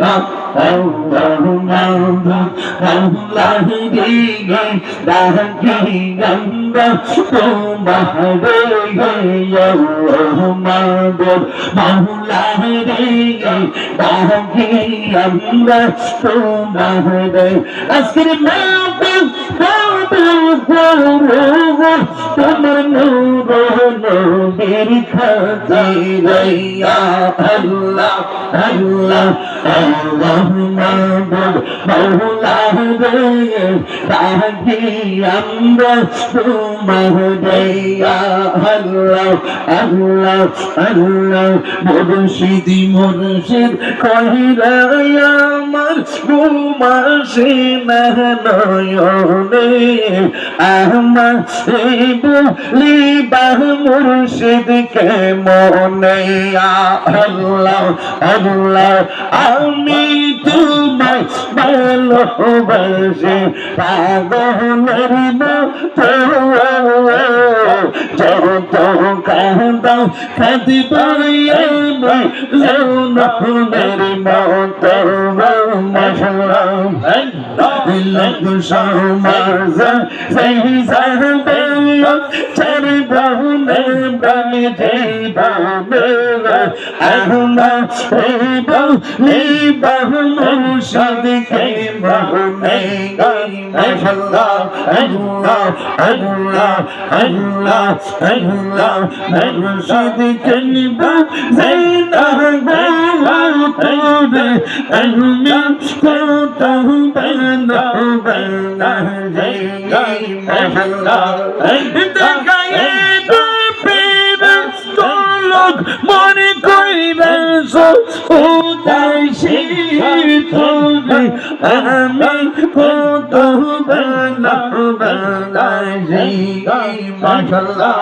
Allah তোমার নূর নবীর খাতিরে ইয়া আল্লাহ আল্লাহ আল্লাহ মাবুদ মাওলা রে ডাকি আমরা তোমারে ইয়া আল্লাহ আল্লাহ আল্লাহ মুর্শিদ মুর্শিদ কইরা আমার ঘুমাসে না নয়নে আমার বলিবা মুর্শিদ কে মনে আল্লাহ আল্লাহ আমি তোমায় ভালোবাসি পাগলের মতো যত কাঁদাও কাঁদিবাই আমি জনমের মতো মশলাম লগ সমাজ সেই সাহবে চার বাহুনে বামে যাইবাবে আহমা বলি বাহু মুর্শিদ কে বাহুনে গাই মাশাআল্লাহ আল্লাহ আল্লাহ আল্লাহ আল্লাহ মুর্শিদ কে নিবা জাইনা তোরে আমি কোতা বানা বানা যাই মাশাআল্লাহ দেখায়ে মনে কইরাস উদাসী তোরে আমি কত ভালোবাসি মাশাআল্লাহ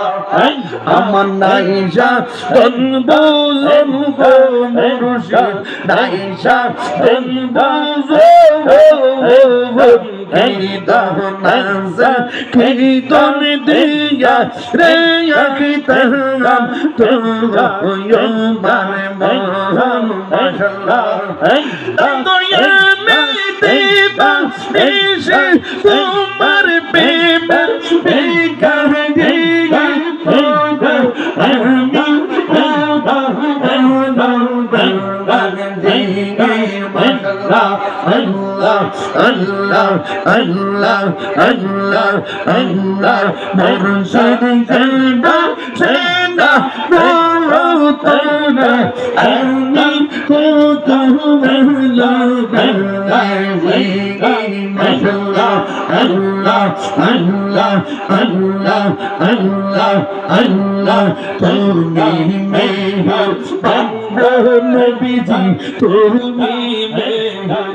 আমার নাইসা তন বুঝন গো মুর্শিদ নাইসা তন বুঝন কিদানাজা কিদন দিয়া রে আখিতাম তো মানে মহান মাশাআল্লাহ দয়া মেতে এসে তোমার প্রেম বেকার দিয়া Allah Allah Allah Allah Allah মুর্শিদ জলবা সেনা রতনা আমি কত ভালোবাসি মাশাআল্লাহ আল্লাহ আল্লাহ আল্লাহ আল্লাহ আল্লাহ তুমি মেহের বান্দা নবীজি তুমি মেহের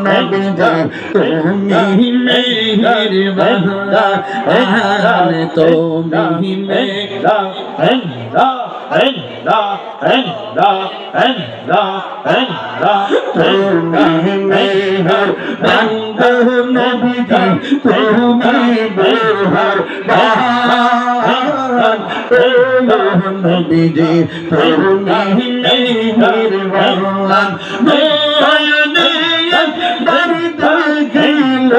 নবীজি তুমি মেহের বান্দা তুমি মেহের তুমি মেহের বান্দা নবীজি তুমি মেহের নবীজি তুমি মেহের বান্দা নয়নে দর্দ গেল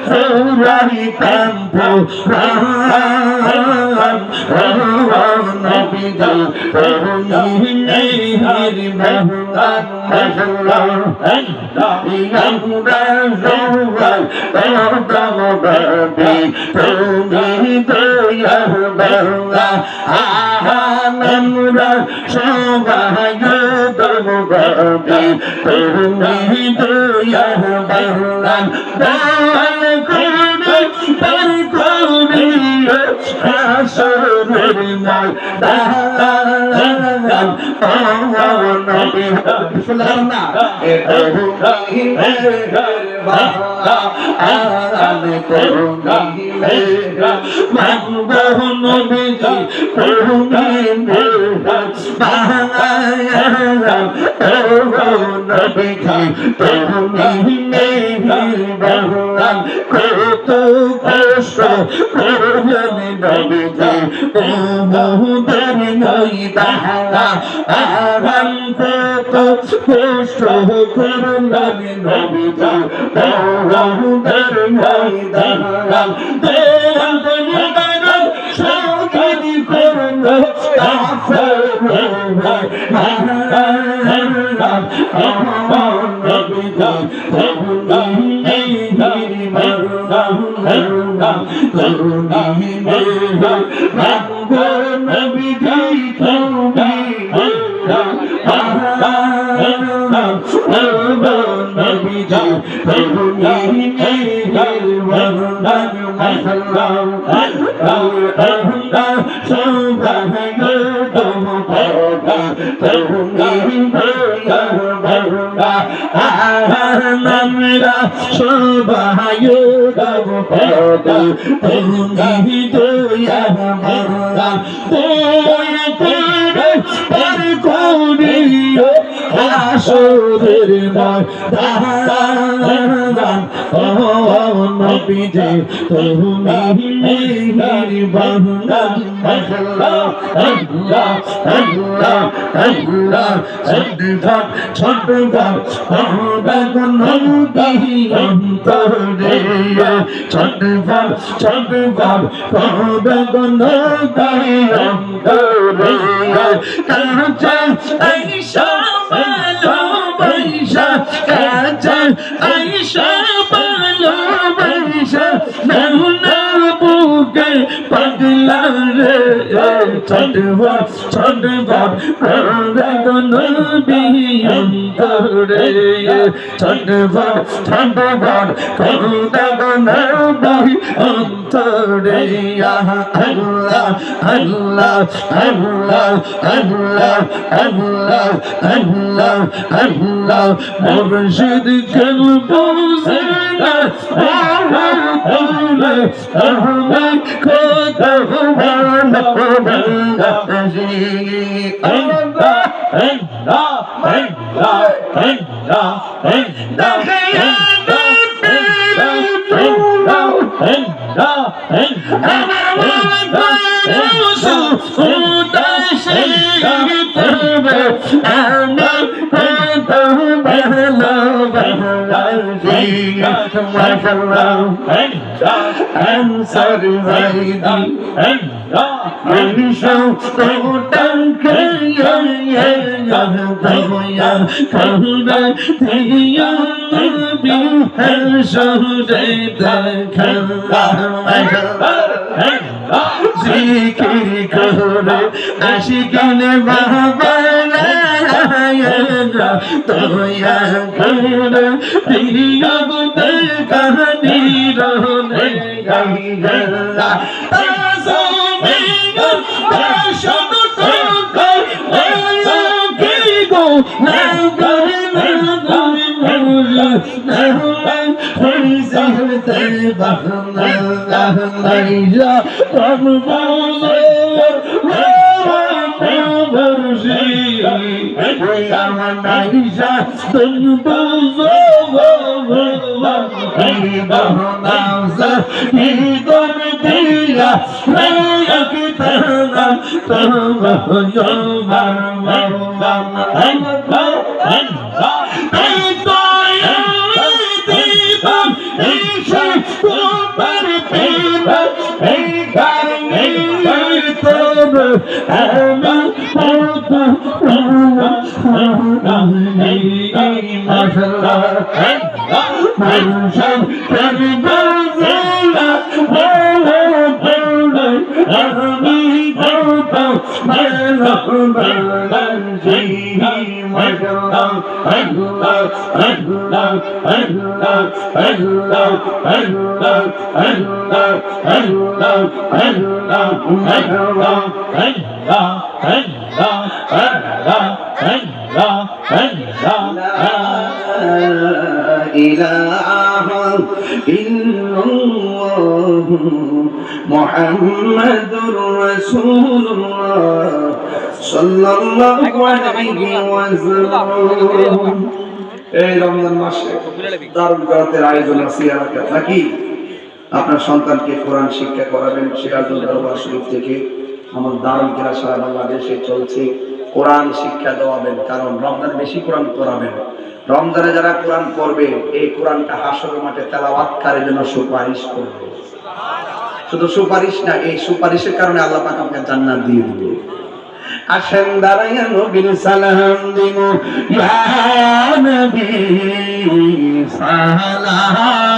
সরাই কান্ত নবীজি তুমি মেহের বান্দা মাশাআল্লাহ আমরা জওয়াল তওবাবি তুমি দয়া বাংলা আমরা সবাই তওবাবি তুমি দয়া বাংলা দয়াল করে পার করে আসরের ময়দান নবী সুবহানাল্লাহ তুমি মেহের বান্দা আমি তুমি মেহের বান্দা নবীজি তুমি মেহের বান্দা নবীজি তুমি মেহের বান্দা কত কষ্ট করবেন নবীজি তোমাদের ময়দান কত কষ্ট করলাম নবীজি তাওরাতের ময়দান দেন শহীদ করলো কাফের আমরা সবাই তুমি দয়া মারা দয়া করে পার করিও আসরের ময়দান ও নবীজি তুমি মেহেরবান আল্লাহ আল্লাহ আল্লাহ আল্লাহ সদঘাট সদঘাট বেগুন নবী অন্তরে সদঘাট সদঘাট বেগুন নবী অন্তরে কাঁচা আয়েশা ভালোবাসা কাঁচা আয়েশা ভালোবাসা না বুকে পাগলা রে ছটফট ছটফট বেগুন নবী অন্তরে ছটফট ছটফট বেগুন নবী অন্তরে আল্লাহ আল্লাহ আল্লাহ আল্লাহ আল্লাহ আল্লাহ আল্লাহ মুর্শিদ কেন বুঝনা আহমদ কত ভালোবাসি আল্লাহ আল্লাহ আল্লাহ আল্লাহ answer zaidi manisha totan kaya ya kahna thiya nabi hasure dakhala zikir kore ashikane bahbala toya kore thiya gute kahani rohne galla azominga bashad toka ayogigo nagare nagare Horizonte bahna Aisha Rambozo Rambozi Aisha Rambozo Bahnaza Idon Dia Raya Kitana Tama Yomar Muhammadur Rasulullah sallallahu alaihi wasallam এই রমজান মাসে দারুল করাতের আয়োজন আছে এলাকা থাকি আপনার সন্তানকে কোরআন শিক্ষা করাবেন সিরাজুল দরবার শরীফ থেকে আমার দারুল কেরা সারা বাংলাদেশে চলছে কোরআন শিক্ষা দেওয়াবেন, কারণ রমজানে বেশি কোরআন পড়াবেন। রমজানে যারা কোরআন পড়বে এই কোরআনটা হাসরের মাঠে তেলাওয়াতকারীর জন্য সুপারিশ করবে। শুধু সুপারিশ না, এই সুপারিশের কারণে আল্লাহ পাক আপনাকে জান্নাত দিয়ে দিবে। আসেন দাঁড়াইয়া নবীর সালাম দিব, ইয়া নবী সালাম